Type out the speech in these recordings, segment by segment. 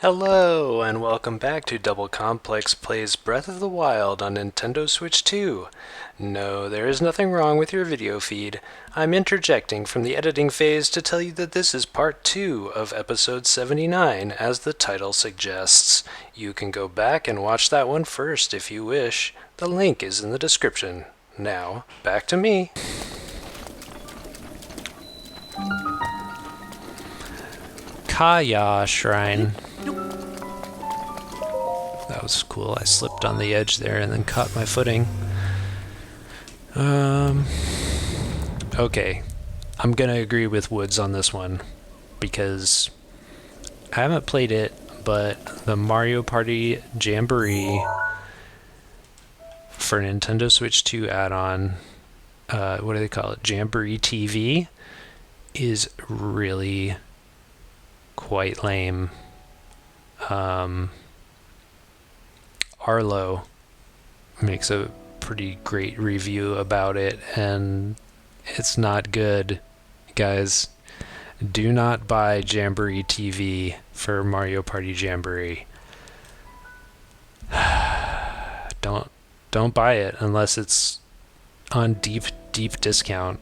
Hello, and welcome back to Double Complex Plays Breath of the Wild on Nintendo Switch 2. No, there is nothing wrong with your video feed. I'm interjecting from the editing phase to tell you that this is part 2 of episode 79, as the title suggests. You can go back and watch that one first if you wish. The link is in the description. Now, back to me. Kaya Shrine. That was cool. I slipped on the edge there and then caught my footing. Okay. I'm gonna agree with Woods on this one because I haven't played it, but the Mario Party Jamboree for Nintendo Switch 2 add-on, what do they call it? Jamboree TV is really quite lame. Arlo makes a pretty great review about it, and it's not good. Guys, do not buy Jamboree TV for Mario Party Jamboree. Don't buy it unless it's on deep discount,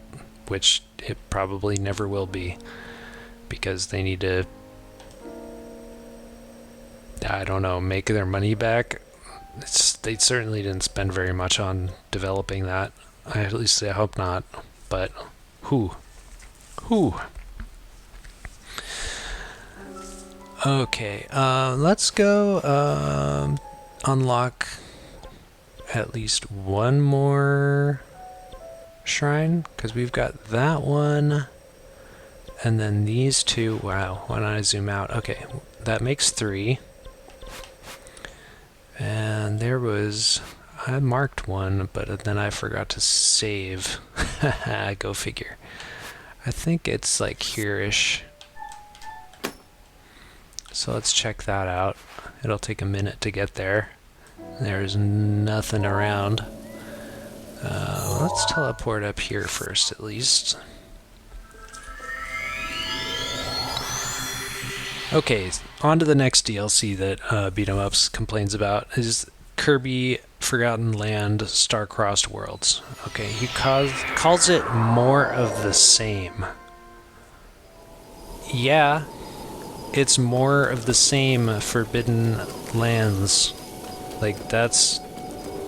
which it probably never will be, because they need to, I don't know, make their money back. They certainly didn't spend very much on developing that. At least I hope not. But who? Okay, let's go unlock at least one more shrine, because we've got that one, and then these two. Wow, why don't I zoom out? Okay, that makes 3. And there was, I marked one, but then I forgot to save. Go figure. I think it's like here-ish. So let's check that out. It'll take a minute to get there. There's nothing around. Let's teleport up here first, at least. Okay, on to the next DLC that Beat 'em Ups complains about is Kirby Forgotten Land Star-Crossed Worlds. Okay, he calls it more of the same. Yeah, it's more of the same Forbidden Lands. Like, that's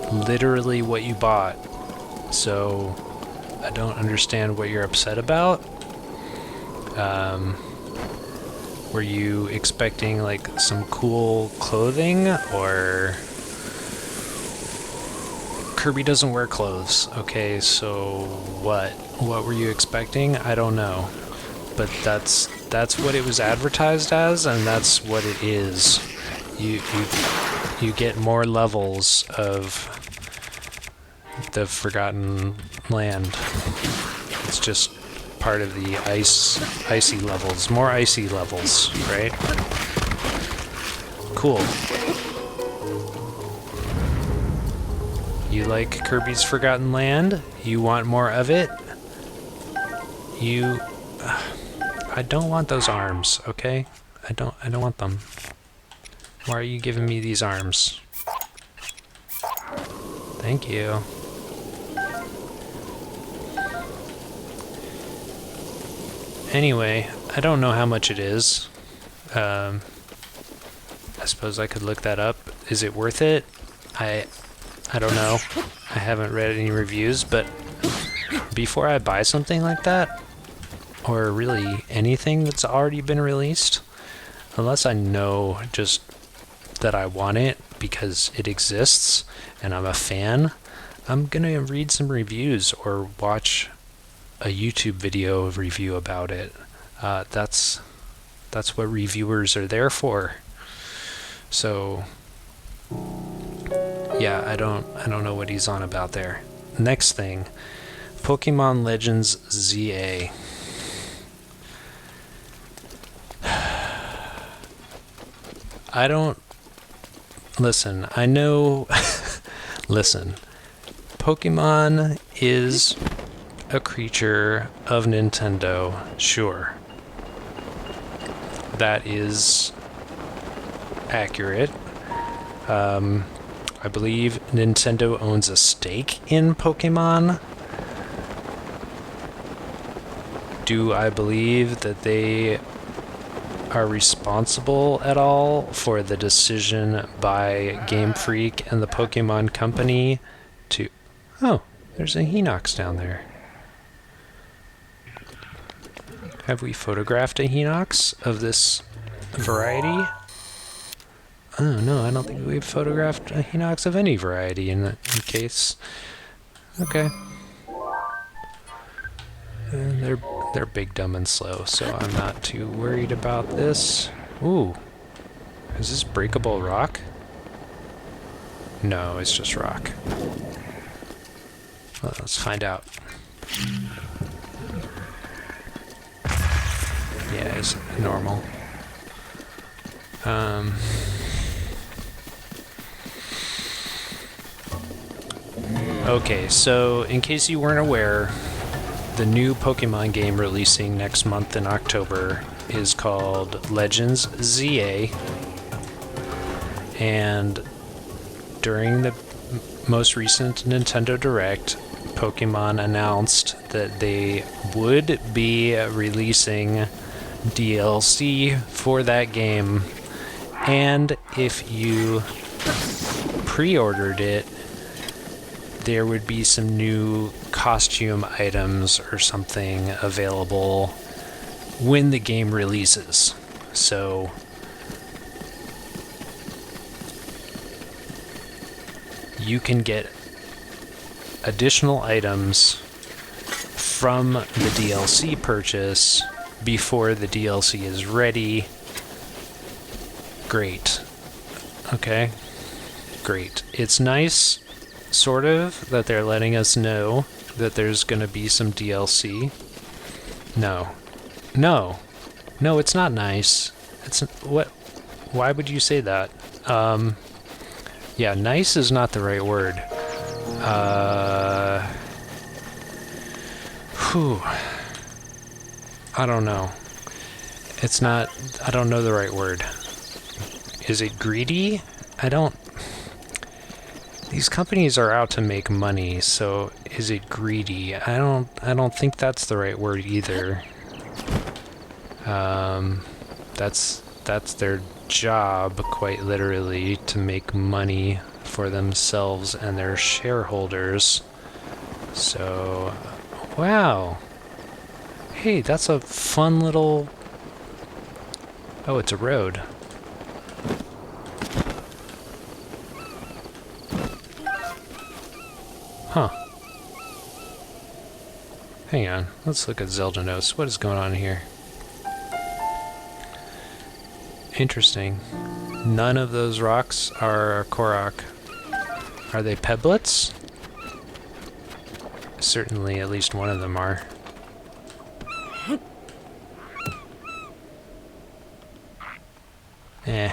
literally what you bought. So, I don't understand what you're upset about. Were you expecting like some cool clothing, or Kirby doesn't wear clothes? Okay, so what were you expecting? I don't know, but that's what it was advertised as, and that's what it is. You get more levels of the Forgotten Land. It's just part of the icy levels. More icy levels, right? Cool. You like Kirby's Forgotten Land? You want more of it? I don't want those arms, okay? I don't want them. Why are you giving me these arms? Thank you. Anyway, I don't know how much it is. I suppose I could look that up. Is it worth it? I don't know. I haven't read any reviews, but before I buy something like that, or really anything that's already been released, unless I know just that I want it because it exists and I'm a fan, I'm gonna read some reviews or watch a YouTube video review about it. That's what reviewers are there for. So yeah, I don't know what he's on about there. Next thing, Pokemon Legends ZA. I don't listen. I know. Listen, Pokemon is a creature of Nintendo, sure. That is accurate. I believe Nintendo owns a stake in Pokemon. Do I believe that they are responsible at all for the decision by Game Freak and the Pokemon Company to... Oh, there's a Hinox down there. Have we photographed a Hinox of this variety? Oh, no, I don't think we've photographed a Hinox of any variety in that case. Okay. And they're big, dumb, and slow, so I'm not too worried about this. Ooh. Is this breakable rock? No, it's just rock. Well, let's find out. Yeah, it's normal. Okay, so in case you weren't aware, the new Pokemon game releasing next month in October is called Legends ZA. And during the most recent Nintendo Direct, Pokemon announced that they would be releasing DLC for that game. And if you pre-ordered it, there would be some new costume items or something available when the game releases. So you can get additional items from the DLC purchase before the DLC is ready. Great. Okay. Great. It's nice, sort of, that they're letting us know that there's going to be some DLC. No. No. No, it's not nice. It's... What? Why would you say that? Yeah, nice is not the right word. I don't know. It's not... I don't know the right word. Is it greedy? I don't... These companies are out to make money, so is it greedy? I don't think that's the right word either. That's their job, quite literally, to make money for themselves and their shareholders. So, wow. Hey, that's a fun little... Oh, it's a road. Huh. Hang on, let's look at Zelda notes. What is going on here? Interesting. None of those rocks are Korok. Are they pebblets? Certainly at least one of them are. Eh.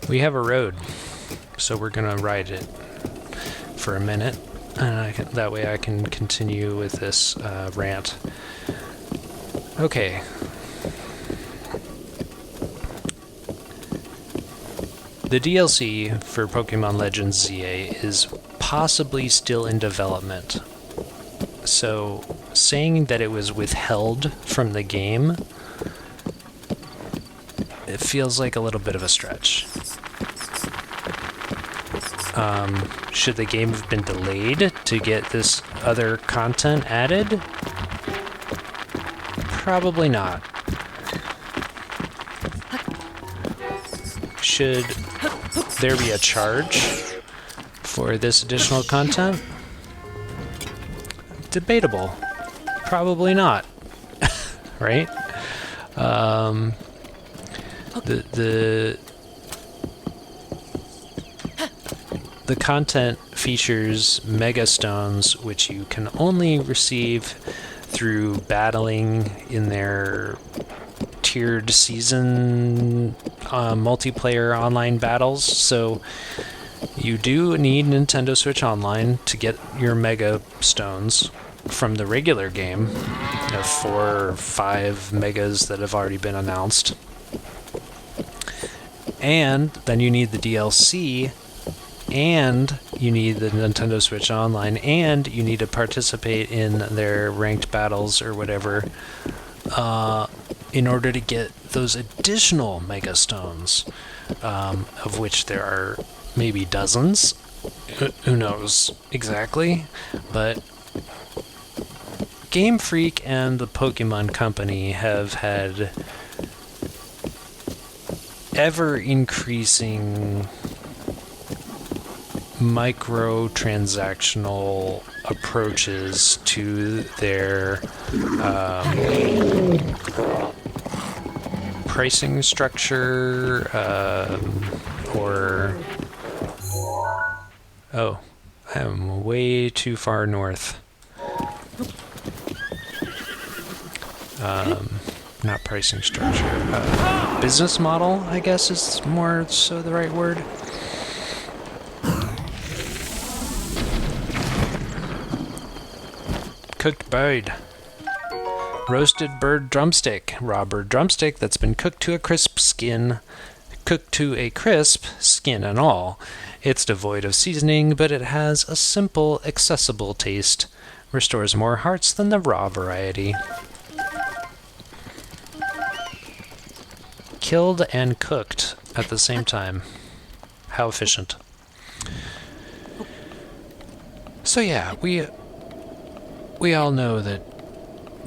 We have a road, so we're gonna ride it for a minute, and that way I can continue with this rant. Okay. The DLC for Pokemon Legends ZA is possibly still in development. So, saying that it was withheld from the game, it feels like a little bit of a stretch. Should the game have been delayed to get this other content added? Probably not. Should there be a charge for this additional content? Debatable. Probably not. Right? The content features Mega Stones, which you can only receive through battling in their tiered season multiplayer online battles. So You do need Nintendo Switch Online to get your Mega Stones from the regular game. You have 4 or 5 Megas that have already been announced. And then you need the DLC, and you need the Nintendo Switch Online, and you need to participate in their ranked battles or whatever in order to get those additional Mega Stones, of which there are maybe dozens. Who knows exactly? But Game Freak and the Pokemon Company have had ever-increasing microtransactional approaches to their pricing structure, or... Oh, I am way too far north. Not pricing structure. Business model, I guess, is more so the right word. Cooked bird. Roasted bird drumstick. Raw bird drumstick that's been cooked to a crisp skin. Cooked to a crisp, skin and all. It's devoid of seasoning, but it has a simple, accessible taste. Restores more hearts than the raw variety. Killed and cooked at the same time. How efficient. So yeah, we all know that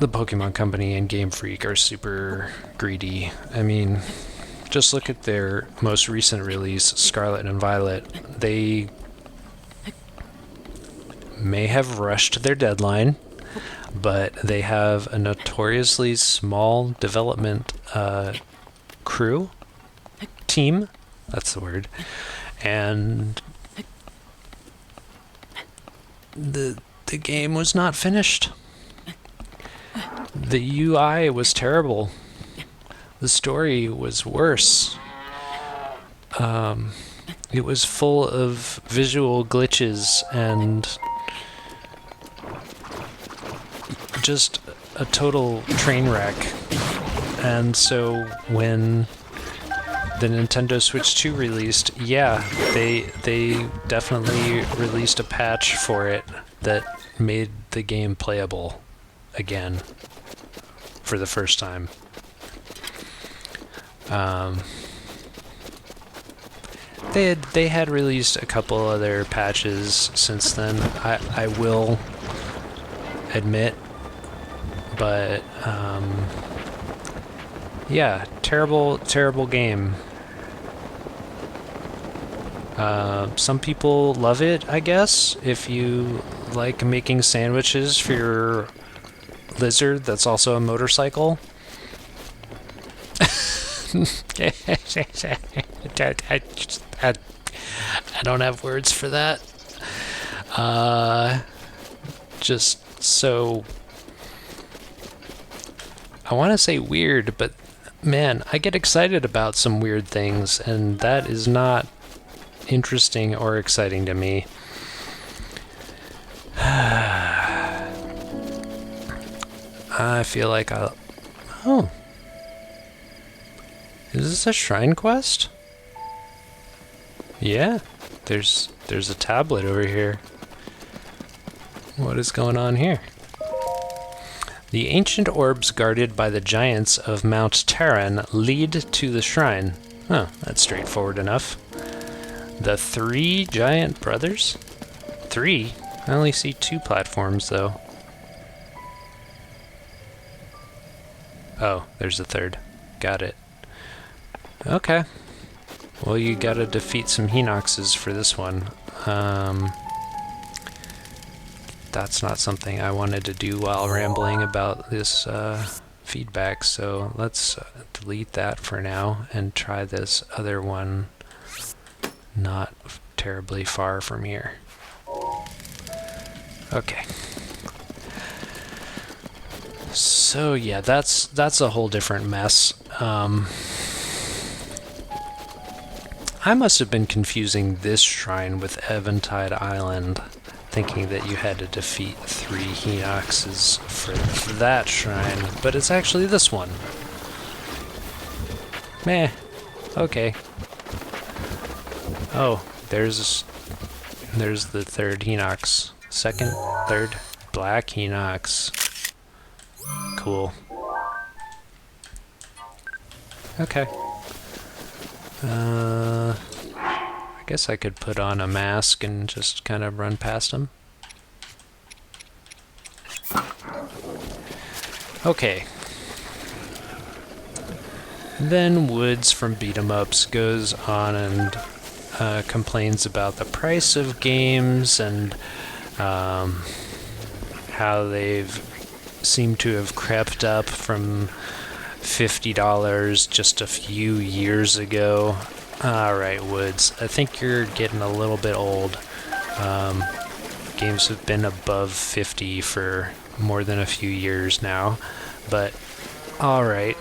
the Pokemon Company and Game Freak are super greedy. I mean, just look at their most recent release, Scarlet and Violet. They may have rushed their deadline, but they have a notoriously small development team, that's the word, and the game was not finished. The UI was terrible. The story was worse. It was full of visual glitches and just a total train wreck. And so when the Nintendo Switch 2 released, yeah, they definitely released a patch for it that made the game playable again for the first time. They had released a couple other patches since then, I will admit, but yeah, terrible game. Some people love it, I guess, if you like making sandwiches for your lizard that's also a motorcycle. I don't have words for that. Just so... I want to say weird, but man, I get excited about some weird things, and that is not interesting or exciting to me. I feel like I'll... Oh. Is this a shrine quest? Yeah. There's a tablet over here. What is going on here? The ancient orbs guarded by the giants of Mount Terran lead to the shrine. Oh, that's straightforward enough. The 3 giant brothers? 3? I only see 2 platforms, though. Oh, there's a 3rd. Got it. Okay. Well, you gotta defeat some Hinoxes for this one. That's not something I wanted to do while rambling about this feedback, so let's delete that for now and try this other one not terribly far from here. Okay. So yeah, that's a whole different mess. I must have been confusing this shrine with Eventide Island, thinking that you had to defeat 3 Hinoxes for that shrine, but it's actually this one. Meh. Okay. Oh, there's the 3rd Hinox. 2nd, 3rd, Black Hinox. Cool. Okay. I guess I could put on a mask and just kind of run past him. Okay. Then Woods from Beat 'em Ups goes on and complains about the price of games and how they've seemed to have crept up from $50 just a few years ago. Alright, Woods, I think you're getting a little bit old. Games have been above 50 for more than a few years now, but alright.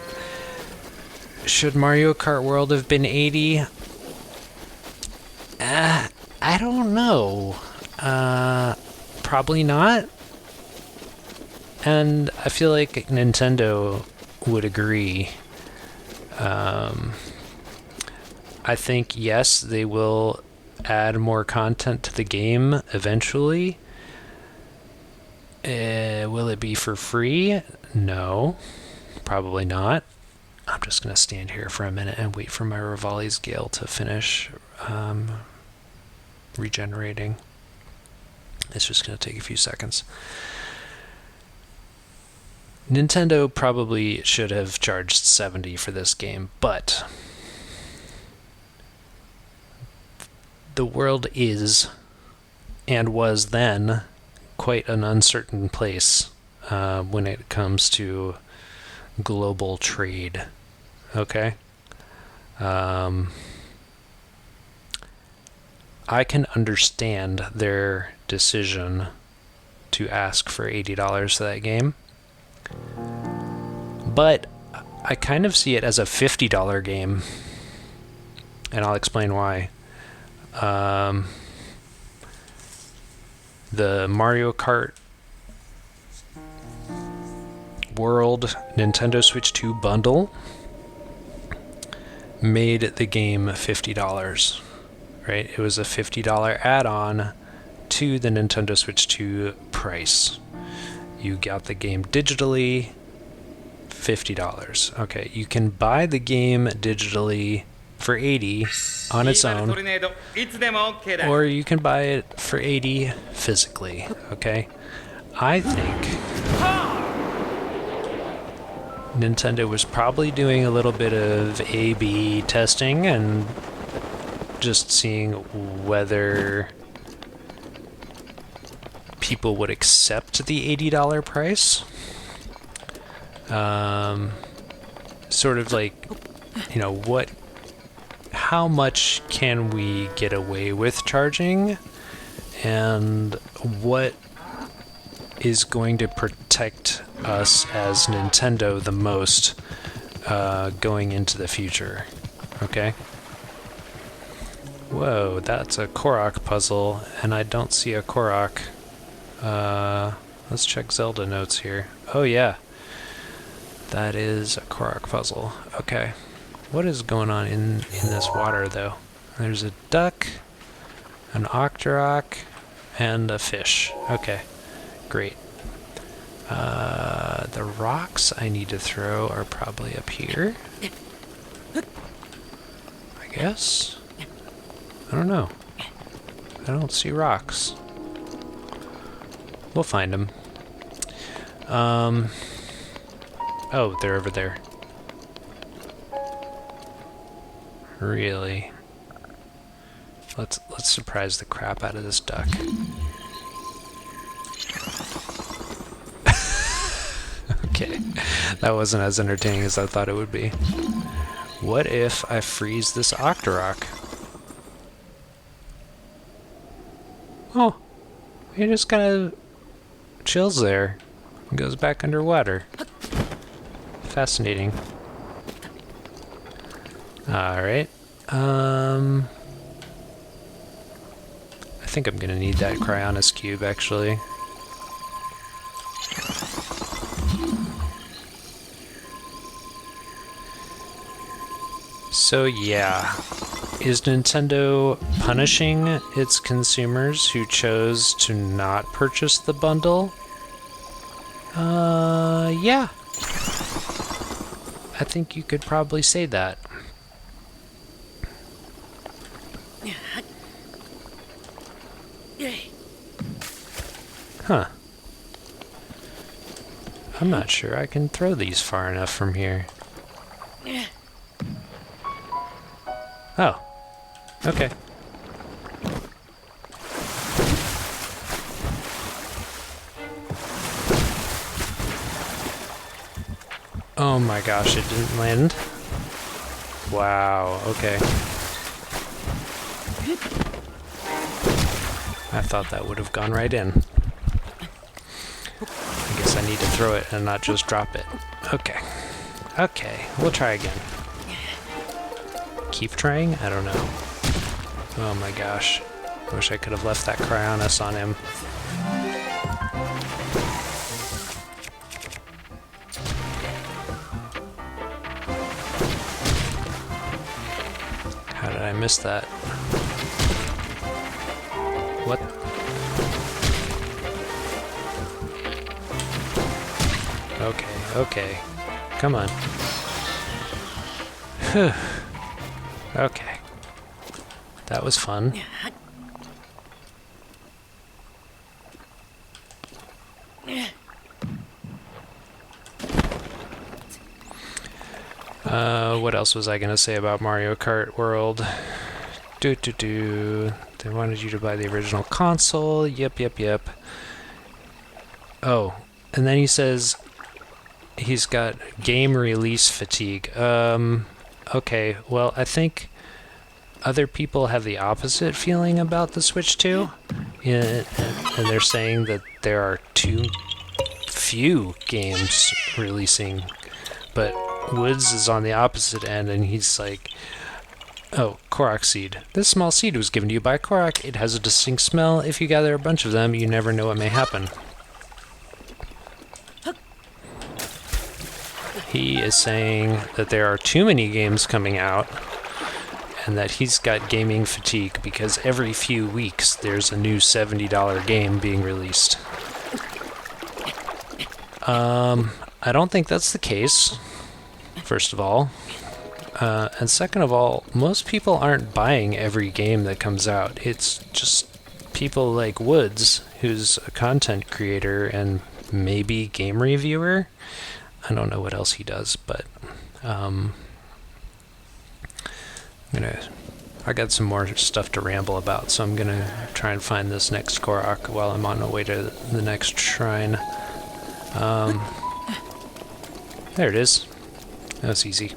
Should Mario Kart World have been 80? I don't know. Probably not. And I feel like Nintendo would agree. I think, yes, they will add more content to the game eventually. Will it be for free? No, probably not. I'm just going to stand here for a minute and wait for my Rivali's Gale to finish regenerating. It's just going to take a few seconds. Nintendo probably should have charged $70 for this game, but the world is, and was then, quite an uncertain place when it comes to global trade. Okay? I can understand their decision to ask for $80 for that game, but I kind of see it as a $50 game, and I'll explain why. The Mario Kart World Nintendo Switch 2 bundle made the game $50, right? It was a $50 add-on to the Nintendo Switch 2 price. You got the game digitally, $50. Okay, you can buy the game digitally for $80 on its own, or you can buy it for $80 physically. Okay, I think Nintendo was probably doing a little bit of A/B testing and just seeing whether people would accept the $80 price. Sort of like, you know, how much can we get away with charging, and what is going to protect us as Nintendo the most going into the future. Okay? Whoa, that's a Korok puzzle, and I don't see a Korok. Let's check Zelda notes here. Oh yeah, that is a Korok puzzle. Okay. What is going on in this water, though? There's a duck, an Octorok, and a fish. Okay, great. The rocks I need to throw are probably up here, I guess? I don't know. I don't see rocks. We'll find them. Oh, they're over there. Really? Let's surprise the crap out of this duck. Okay, that wasn't as entertaining as I thought it would be. What if I freeze this Octorok? Oh, he just kind of chills there and goes back underwater. Fascinating. Alright. I think I'm gonna need that Cryonis cube, actually. So yeah, is Nintendo punishing its consumers who chose to not purchase the bundle? Yeah. I think you could probably say that. Huh. I'm not sure I can throw these far enough from here. Oh. Okay. Oh my gosh, it didn't land. Wow, okay. I thought that would have gone right in. I guess I need to throw it and not just drop it. Okay. Okay, we'll try again. Keep trying? I don't know. Oh my gosh. I wish I could have left that Cryonis on him. How did I miss that? What? Okay, okay. Come on. Whew. Okay. That was fun. What else was I gonna say about Mario Kart World? They wanted you to buy the original console. Yep. Oh, and then he says he's got game release fatigue. Okay, well, I think other people have the opposite feeling about the Switch 2. And they're saying that there are too few games releasing. But Woods is on the opposite end, and he's like, oh, Korok seed. This small seed was given to you by Korok. It has a distinct smell. If you gather a bunch of them, you never know what may happen. He is saying that there are too many games coming out, and that he's got gaming fatigue because every few weeks there's a new $70 game being released. I don't think that's the case, first of all. And second of all, most people aren't buying every game that comes out. It's just people like Woods, who's a content creator and maybe game reviewer. I don't know what else he does, but I got some more stuff to ramble about, so I'm gonna try and find this next Korok while I'm on the way to the next shrine. There it is. That was easy.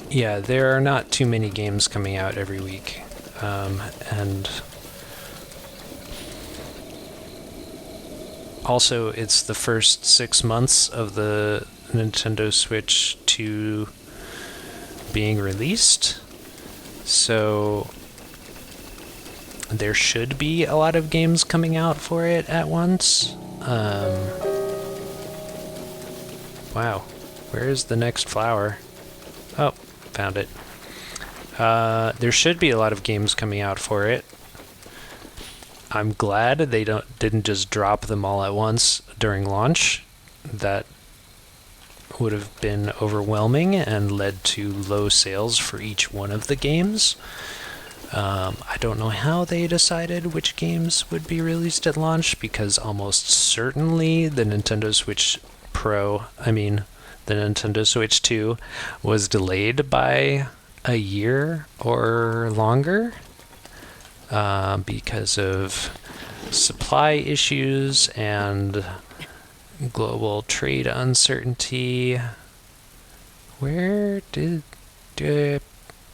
Yeah, there are not too many games coming out every week, and also it's the first 6 months of the Nintendo Switch 2 being released, so there should be a lot of games coming out for it at once. Wow, where is the next flower? Oh, found it. There should be a lot of games coming out for it. I'm glad they didn't just drop them all at once during launch. That would have been overwhelming and led to low sales for each one of the games. I don't know how they decided which games would be released at launch, because almost certainly the Nintendo Switch the Nintendo Switch 2 was delayed by a year or longer because of supply issues and global trade uncertainty. Where did the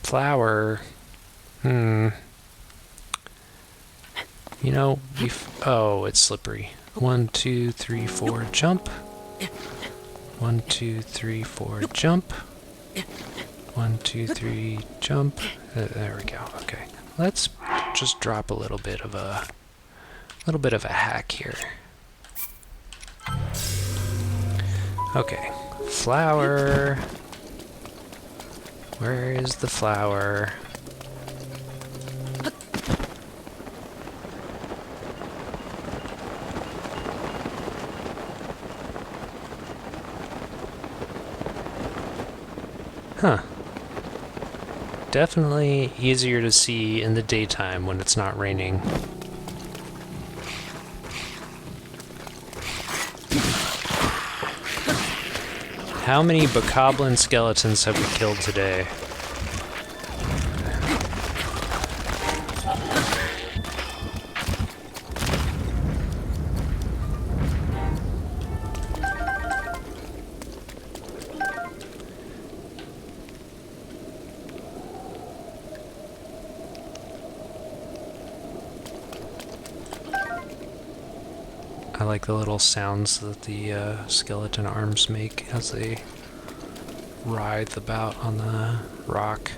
flower... You know, oh, it's slippery. 1, 2, 3, 4, jump. 1, 2, 3, 4, jump. 1, 2, 3, jump. There we go. Okay, let's just drop a little bit of a hack here. Okay, flower. Where is the flower? Huh. Definitely easier to see in the daytime when it's not raining. How many bokoblin skeletons have we killed today? I like the little sounds that the skeleton arms make as they writhe about on the rock.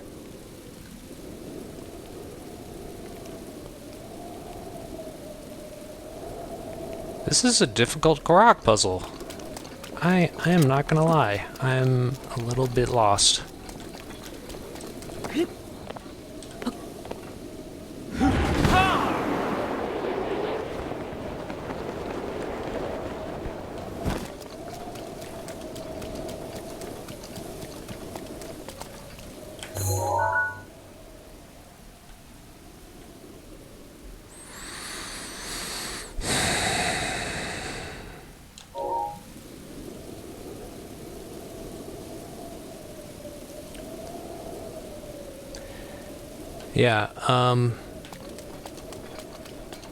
This is a difficult Korok puzzle. I am not gonna lie. I'm a little bit lost. Yeah,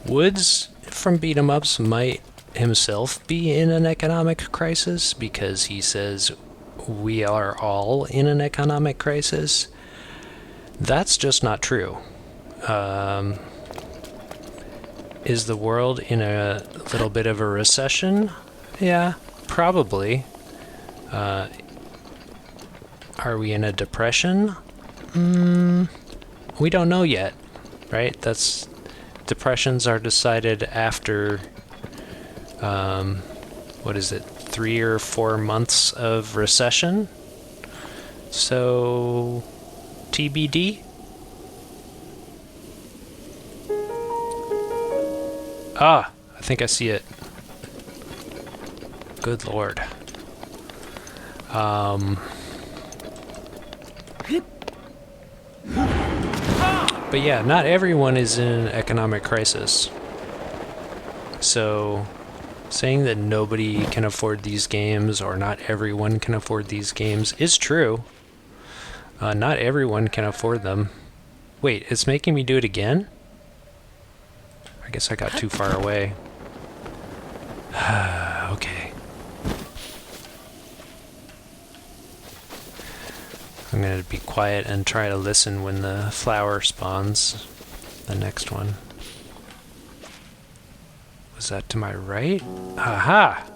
Woods from Beat 'em Ups might himself be in an economic crisis because he says we are all in an economic crisis. That's just not true. Is the world in a little bit of a recession? Yeah, probably. Are we in a depression? We don't know yet, right? Depressions are decided after, what is it, 3 or 4 months of recession? So, TBD? Ah, I think I see it. Good lord. But yeah, not everyone is in an economic crisis. So, saying that nobody can afford these games or not everyone can afford these games is true. Not everyone can afford them. Wait, it's making me do it again? I guess I got too far away. Okay. I'm going to be quiet and try to listen when the flower spawns. The next one. Was that to my right? Aha!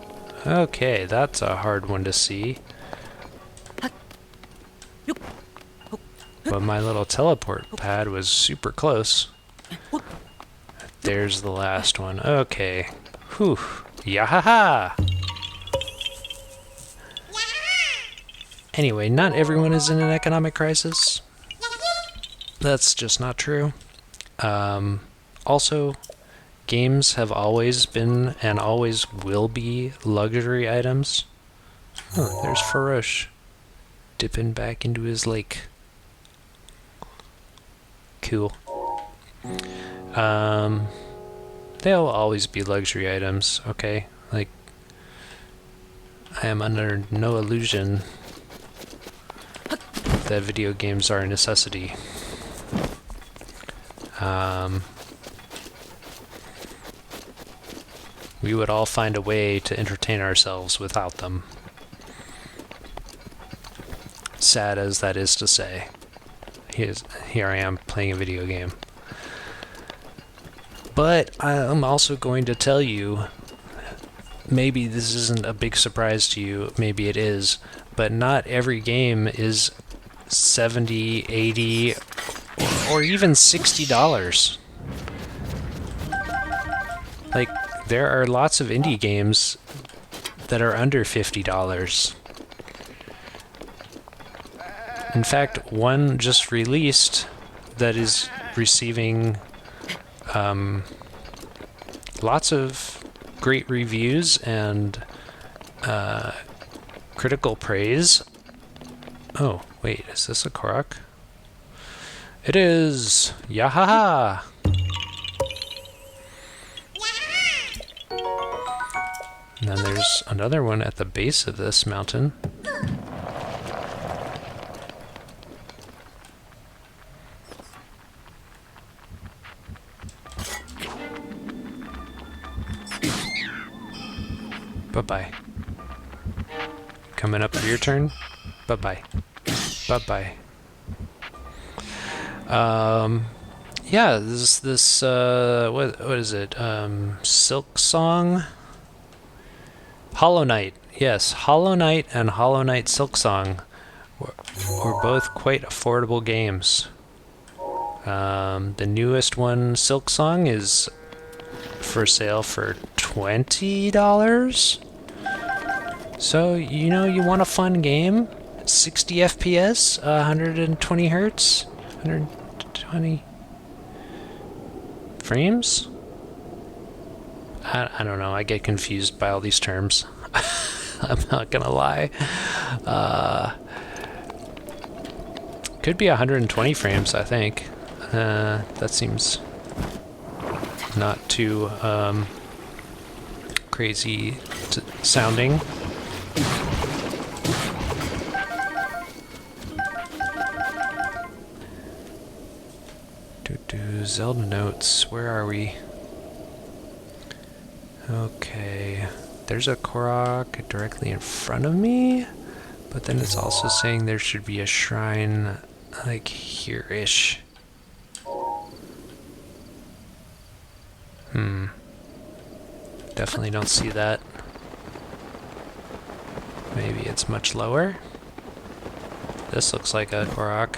Okay, that's a hard one to see. But my little teleport pad was super close. There's the last one. Okay. Whew. Yahaha! Anyway, not everyone is in an economic crisis. That's just not true. Also, games have always been and always will be luxury items. Oh, there's Farosh dipping back into his lake. Cool. They'll always be luxury items, okay? Like, I am under no illusion that video games are a necessity. We would all find a way to entertain ourselves without them. Sad as that is to say. Here I am playing a video game. But I'm also going to tell you maybe this isn't a big surprise to you, maybe it is, but not every game is 70, 80, or even $60. Like, there are lots of indie games that are under $50. In fact, one just released that is receiving lots of great reviews and critical praise. Oh, wait, is this a Korok? It is! Yahaha! And then there's another one at the base of this mountain. Bye-bye. Coming up for your turn? Bye-bye. Bye-bye. Yeah, this what is it? Silk Song? Hollow Knight. Yes, Hollow Knight and Hollow Knight Silk Song were both quite affordable games. The newest one, Silk Song, is for sale for $20. So, you know, you want a fun game? 60 FPS, 120 hertz, 120 frames? I don't know, I get confused by all these terms. I'm not gonna lie. Could be 120 frames, I think. That seems not too crazy sounding. Zelda notes, where are we? Okay, there's a Korok directly in front of me, but then it's also saying there should be a shrine like here-ish. Definitely don't see that. Maybe it's much lower. This looks like a Korok.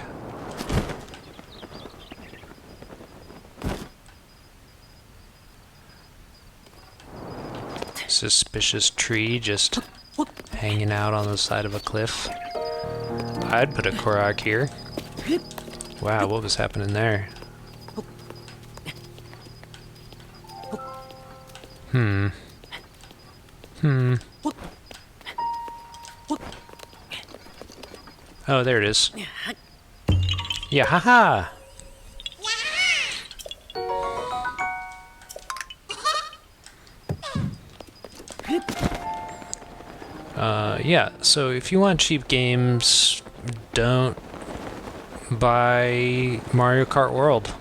Suspicious tree just hanging out on the side of a cliff. I'd put a Korok here. Wow, what was happening there? Oh, there it is. Yeah, haha! Yeah, so if you want cheap games, don't buy Mario Kart World.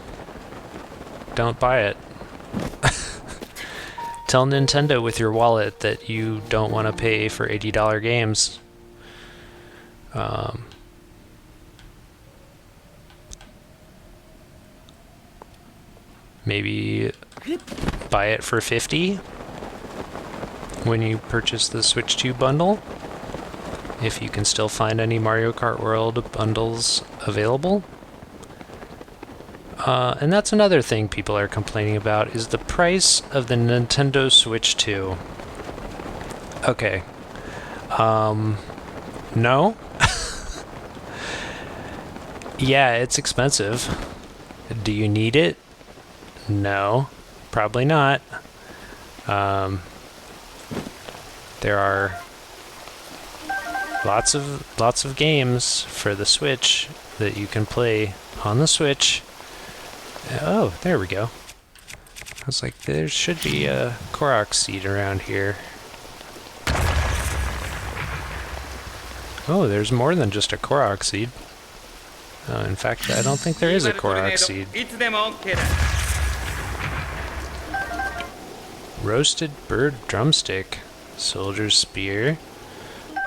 Don't buy it. Tell Nintendo with your wallet that you don't want to pay for $80 games. Maybe buy it for $50 when you purchase the Switch 2 bundle, if you can still find any Mario Kart World bundles available. And that's another thing people are complaining about, is the price of the Nintendo Switch 2. Okay. No? Yeah, it's expensive. Do you need it? No, probably not. There are lots of games for the Switch that you can play on the Switch. Oh, there we go. I was like, there should be a Korok seed around here. Oh, there's more than just a Korok seed. In fact, I don't think there is a Korok seed. Roasted bird drumstick. Soldier's spear.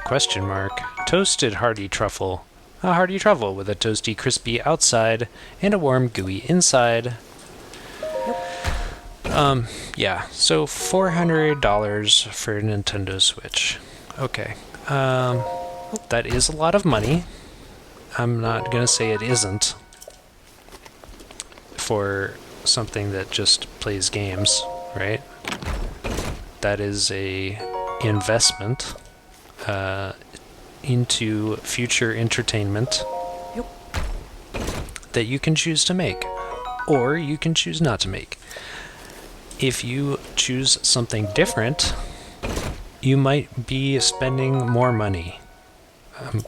Question mark. Toasted hearty truffle. A hearty truffle with a toasty crispy outside and a warm gooey inside. Yeah, so $400 for a Nintendo Switch. Okay. That is a lot of money. I'm not gonna say it isn't for something that just plays games, right? That is a investment into future entertainment that you can choose to make, or you can choose not to make. If you choose something different, you might be spending more money. I'm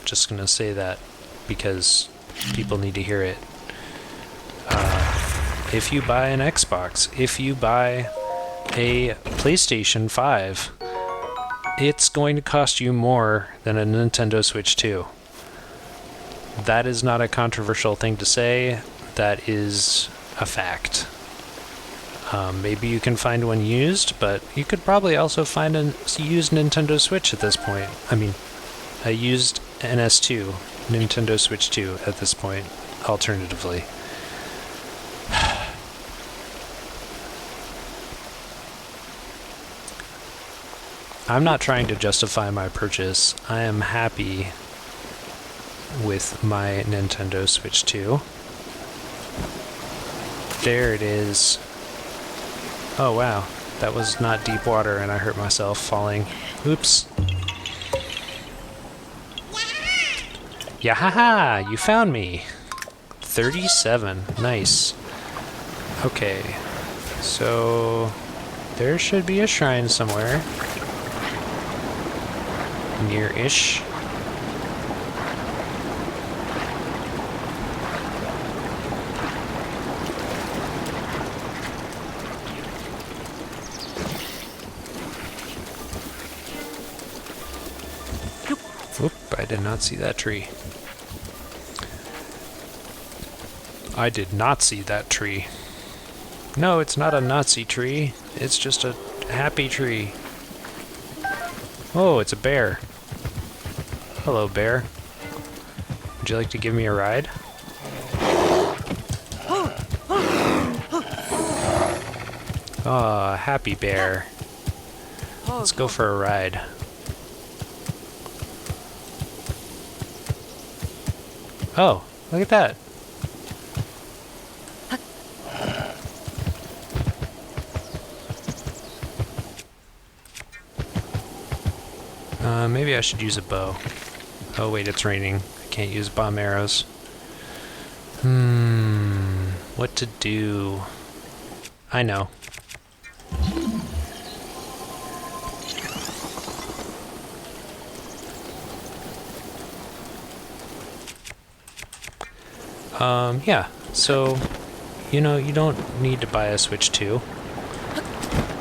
just going to say that because people need to hear it. If you buy an Xbox, if you buy a PlayStation 5, it's going to cost you more than a Nintendo Switch 2. That is not a controversial thing to say. That is a fact. Maybe you can find one used, but you could probably also find a used Nintendo Switch at this point. I mean, a used NS2, Nintendo Switch 2 at this point, alternatively. I'm not trying to justify my purchase. I am happy with my Nintendo Switch 2. There it is. Oh wow, that was not deep water and I hurt myself falling. Oops. Yahaha! You found me! 37. Nice. Okay. So there should be a shrine somewhere. Near-ish. Oop, I did not see that tree. I did not see that tree. No, it's not a Nazi tree. It's just a happy tree. Oh, it's a bear. Hello, bear. Would you like to give me a ride? Oh, happy bear. Let's go for a ride. Oh, look at that. Maybe I should use a bow. Oh wait, it's raining. I can't use bomb arrows. What to do? I know. Yeah, so, you know, you don't need to buy a Switch 2.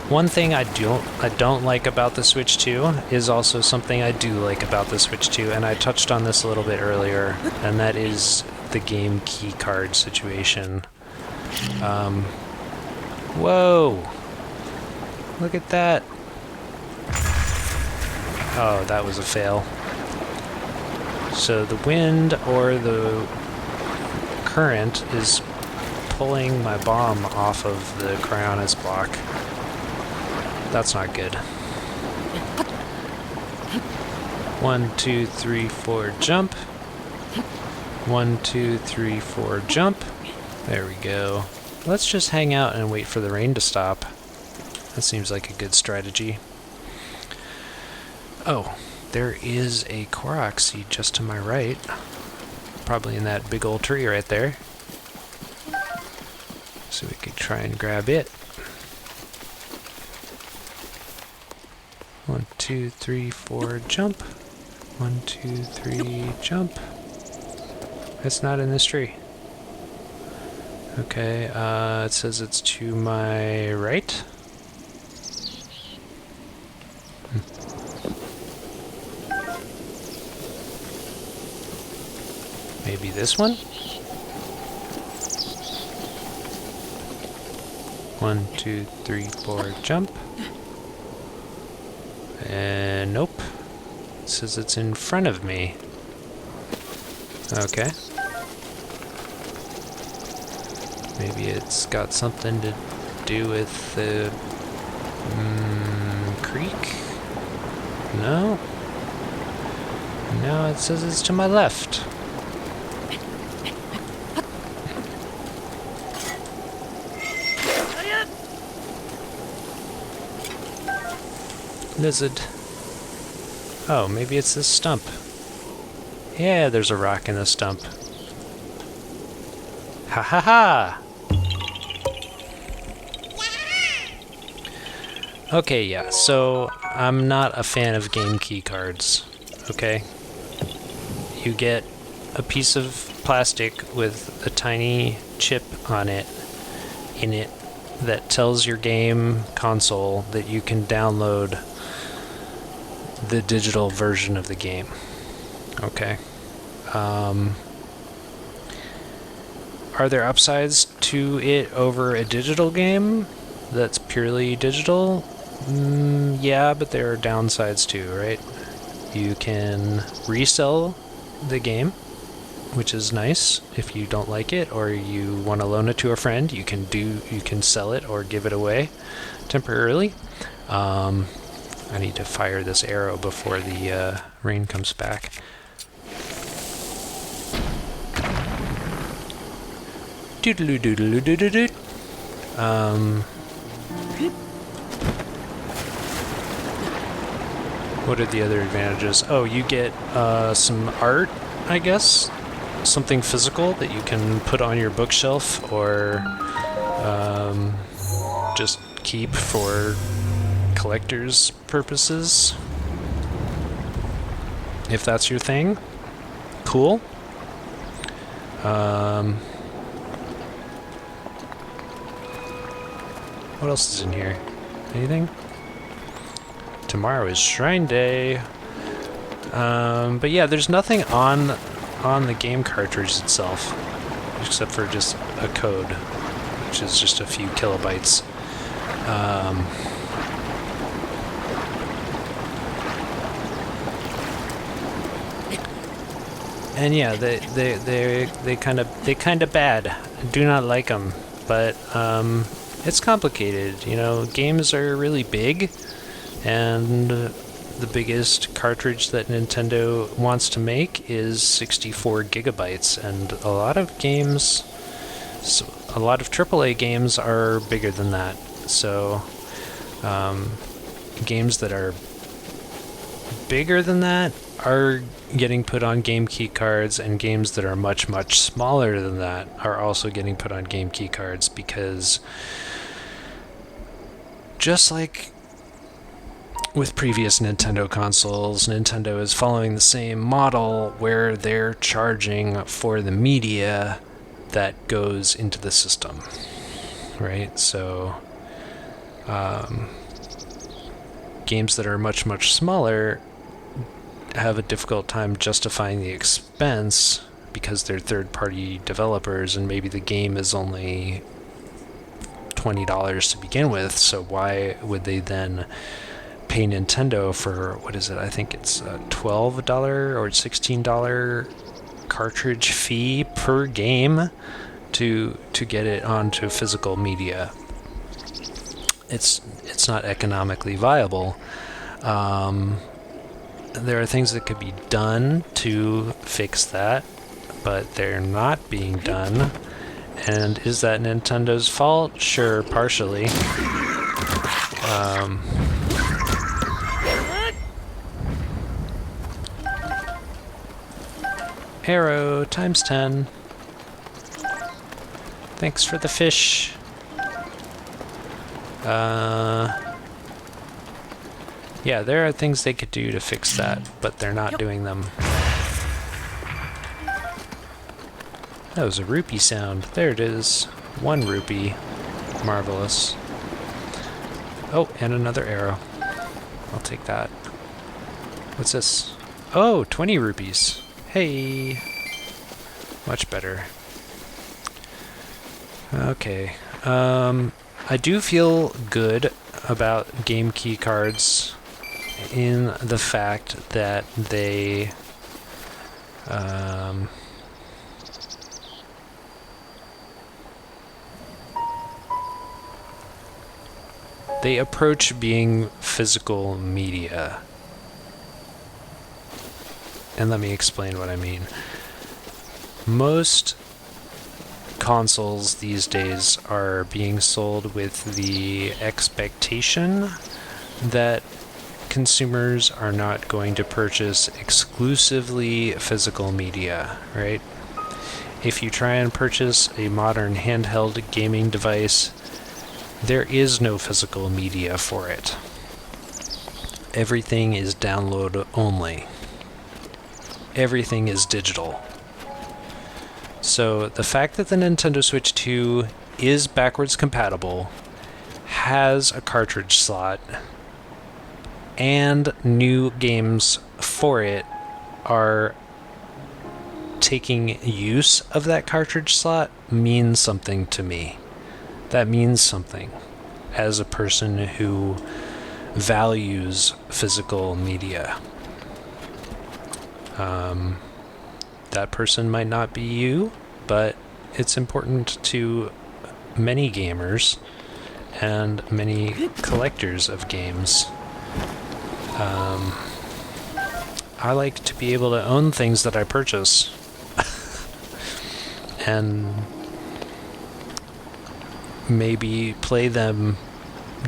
One thing I don't like about the Switch 2 is also something I do like about the Switch 2, and I touched on this a little bit earlier, and that is the game key card situation. Whoa! Look at that! Oh, that was a fail. So the wind or the current is pulling my bomb off of the Cryonis block. That's not good. 1, 2, 3, 4, jump. 1, 2, 3, 4, jump. There we go. Let's just hang out and wait for the rain to stop. That seems like a good strategy. Oh, there is a Korok seed just to my right. Probably in that big old tree right there. So we could try and grab it. 1, 2, 3, 4, jump. 1, 2, 3, jump. It's not in this tree. Okay, it says it's to my right. Maybe this one? 1, 2, 3, 4, jump. And nope. It says it's in front of me. Okay. Maybe it's got something to do with the creek? No. No, it says it's to my left. Lizard. Oh, maybe it's this stump. Yeah, there's a rock in the stump. Ha ha ha! Okay, yeah, so I'm not a fan of game key cards, okay? You get a piece of plastic with a tiny chip on it, in it, that tells your game console that you can download the digital version of the game, okay? Are there upsides to it over a digital game that's purely digital? Yeah, but there are downsides too, right? You can resell the game, which is nice. If you don't like it or you want to loan it to a friend, you can sell it or give it away temporarily. I need to fire this arrow before the rain comes back. Doodaloo doodaloo doodaloo. What are the other advantages? Oh, you get some art, I guess. Something physical that you can put on your bookshelf or just keep for collector's purposes. If that's your thing, cool. What else is in here? Anything? Tomorrow is Shrine Day. But yeah, there's nothing on the game cartridge itself, except for just a code, which is just a few kilobytes. And yeah, they kind of bad. I do not like them, but it's complicated. You know, games are really big, and the biggest cartridge that Nintendo wants to make is 64 gigabytes, and a lot of games, a lot of AAA games are bigger than that. So, games that are bigger than that are getting put on game key cards, and games that are much, much smaller than that are also getting put on game key cards, because just like with previous Nintendo consoles, Nintendo is following the same model where they're charging for the media that goes into the system, right? So games that are much, much smaller have a difficult time justifying the expense because they're third-party developers, and maybe the game is only $20 to begin with, so why would they then pay Nintendo for, what is it, I think it's a $12 or $16 cartridge fee per game to get it onto physical media? It's not economically viable. There are things that could be done to fix that, but they're not being done. And is that Nintendo's fault? Sure, partially. Arrow times 10. Thanks for the fish. Yeah, there are things they could do to fix that, but they're not doing them. That was a rupee sound. There it is. 1 rupee. Marvelous. Oh, and another arrow. I'll take that. What's this? Oh, 20 rupees. Hey. Much better. Okay. I do feel good about game key cards in the fact that they they approach being physical media. And let me explain what I mean. Most consoles these days are being sold with the expectation that consumers are not going to purchase exclusively physical media, right? If you try and purchase a modern handheld gaming device, there is no physical media for it. Everything is download only. Everything is digital. So the fact that the Nintendo Switch 2 is backwards compatible, has a cartridge slot, and new games for it are taking use of that cartridge slot means something to me. That means something as a person who values physical media. That person might not be you, but it's important to many gamers and many collectors of games. I like to be able to own things that I purchase and maybe play them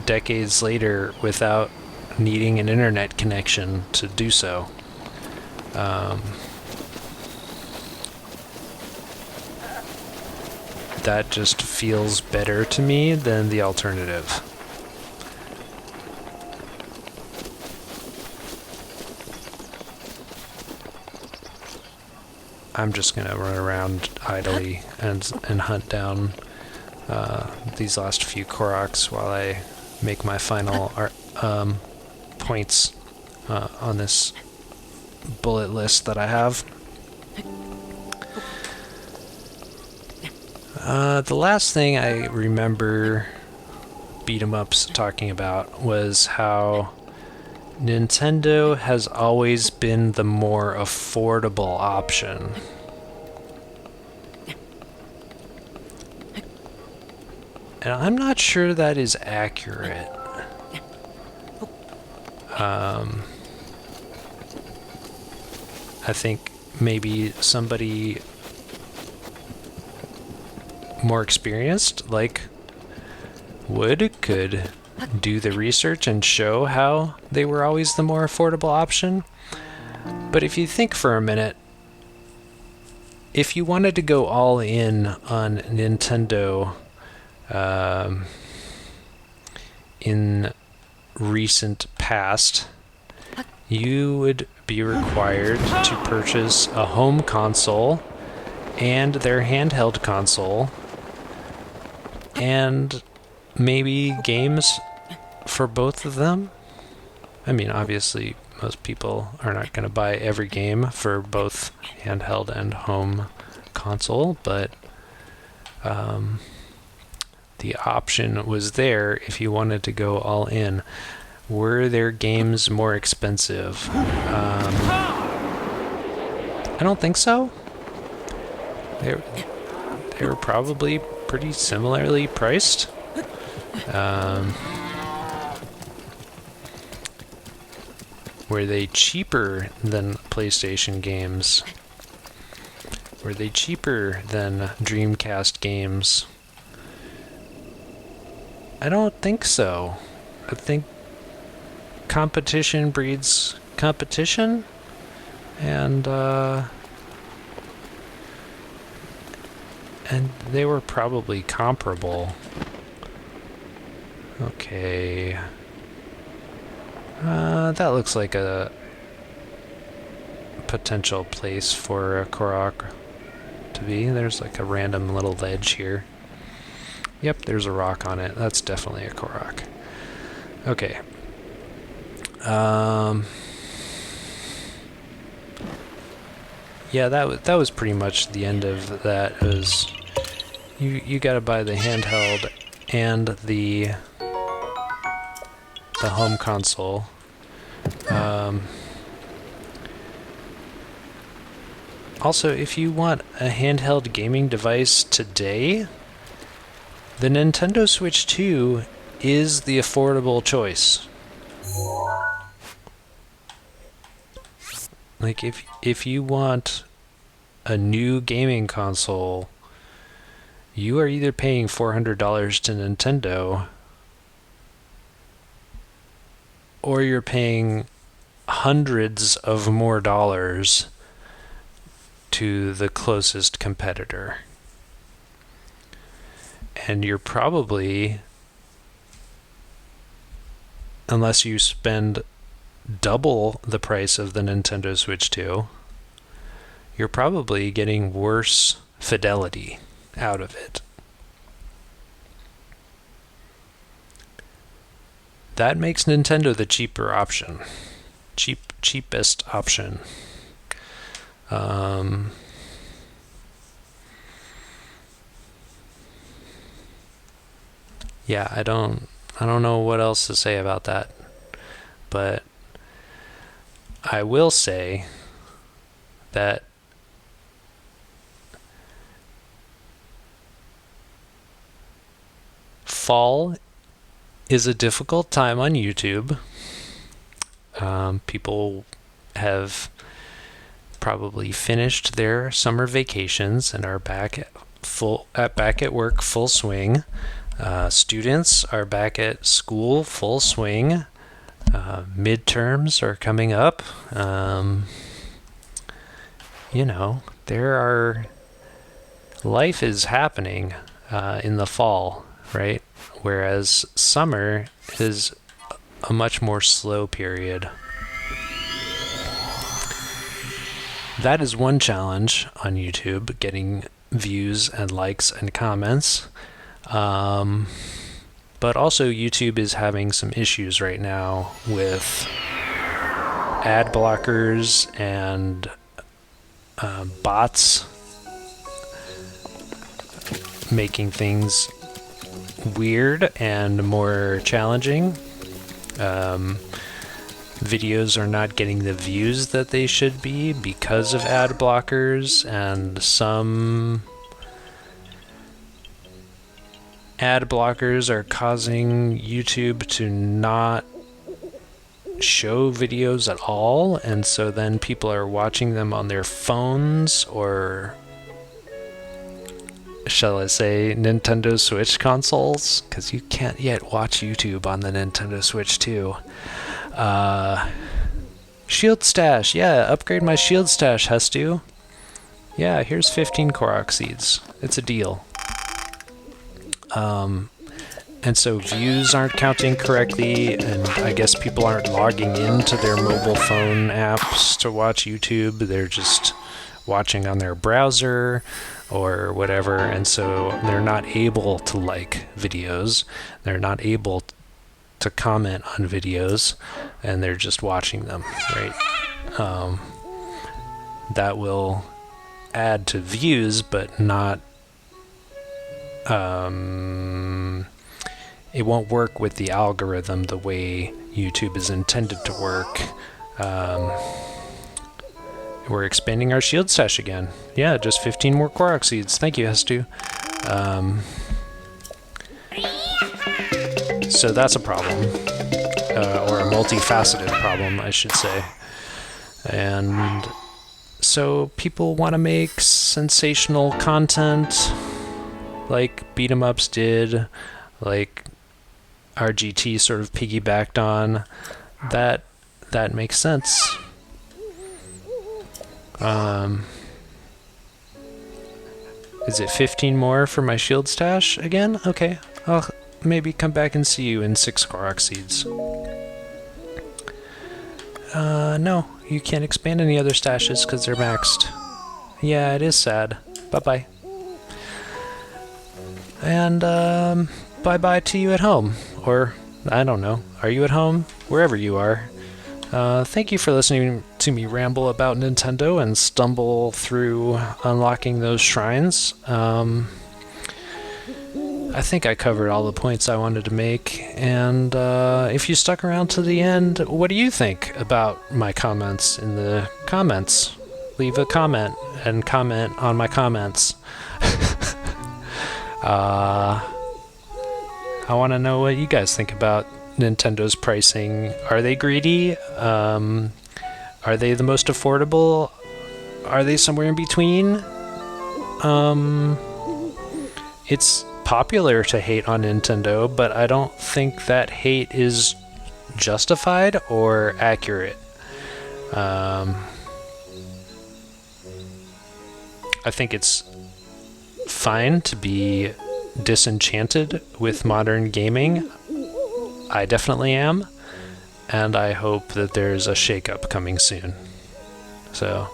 decades later without needing an internet connection to do so. That just feels better to me than the alternative. I'm just gonna run around idly and hunt down these last few Koroks while I make my final points on this bullet list that I have. The last thing I remember beat 'em ups talking about was how Nintendo has always been the more affordable option. And I'm not sure that is accurate. I think maybe somebody more experienced, like Wood, could do the research and show how they were always the more affordable option. But if you think for a minute, if you wanted to go all in on Nintendo in recent past, you would be required to purchase a home console and their handheld console and maybe games for both of them. I mean, obviously, most people are not going to buy every game for both handheld and home console, but the option was there if you wanted to go all in. Were their games more expensive? I don't think so. They were probably pretty similarly priced. Were they cheaper than PlayStation games? Were they cheaper than Dreamcast games? I don't think so. I think competition breeds competition, and they were probably comparable. Okay. That looks like a potential place for a Korok to be. There's like a random little ledge here. Yep, there's a rock on it. That's definitely a Korok. Okay. Yeah, that was pretty much the end of that. It was you got to buy the handheld and the home console. Also, if you want a handheld gaming device today, the Nintendo Switch 2 is the affordable choice. Like, if you want a new gaming console, you are either paying $400 to Nintendo, or you're paying hundreds of more dollars to the closest competitor. And you're probably, unless you spend double the price of the Nintendo Switch 2, you're probably getting worse fidelity out of it. That makes Nintendo the cheaper option. Cheapest option. Yeah, I don't know what else to say about that. But I will say that fall is a difficult time on YouTube. People have probably finished their summer vacations and are back at work full swing. Students are back at school full swing. Midterms are coming up. Life is happening in the fall, right? Whereas summer is a much more slow period. That is one challenge on YouTube, getting views and likes and comments. But also YouTube is having some issues right now with ad blockers and bots making things weird and more challenging. Videos are not getting the views that they should be because of ad blockers, and some ad blockers are causing YouTube to not show videos at all, and so then people are watching them on their phones, or shall I say Nintendo Switch consoles, because you can't yet watch YouTube on the Nintendo Switch 2. Shield stash, yeah, upgrade my shield stash, Hestu. Yeah, here's 15 Korok seeds. It's a deal. And so views aren't counting correctly, and I guess people aren't logging into their mobile phone apps to watch YouTube. They're just watching on their browser or whatever, and so they're not able to like videos. They're not able to comment on videos, and they're just watching them, right? That will add to views, but not it won't work with the algorithm the way YouTube is intended to work. We're expanding our shield stash again. Yeah, just 15 more Korok seeds. Thank you, Hestu. So that's a problem, or a multifaceted problem, I should say. And so people want to make sensational content, like beat 'em ups did, like RGT sort of piggybacked on. That makes sense. Is it 15 more for my shield stash again? Okay, I'll maybe come back and see you in 6 Korok seeds. No, you can't expand any other stashes because they're maxed. Yeah, it is sad. Bye-bye. And, bye-bye to you at home. Or, I don't know, are you at home? Wherever you are. Thank you for listening to me ramble about Nintendo and stumble through unlocking those shrines. I think I covered all the points I wanted to make, and if you stuck around to the end, what do you think about my comments in the comments? Leave a comment and comment on my comments. I want to know what you guys think about Nintendo's pricing. Are they greedy? Are they the most affordable? Are they somewhere in between? It's popular to hate on Nintendo, but I don't think that hate is justified or accurate. I think it's fine to be disenchanted with modern gaming. I definitely am, and I hope that there's a shakeup coming soon. So,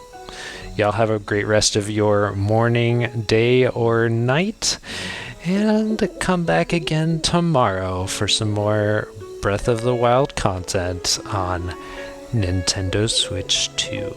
y'all have a great rest of your morning, day, or night, and come back again tomorrow for some more Breath of the Wild content on Nintendo Switch 2.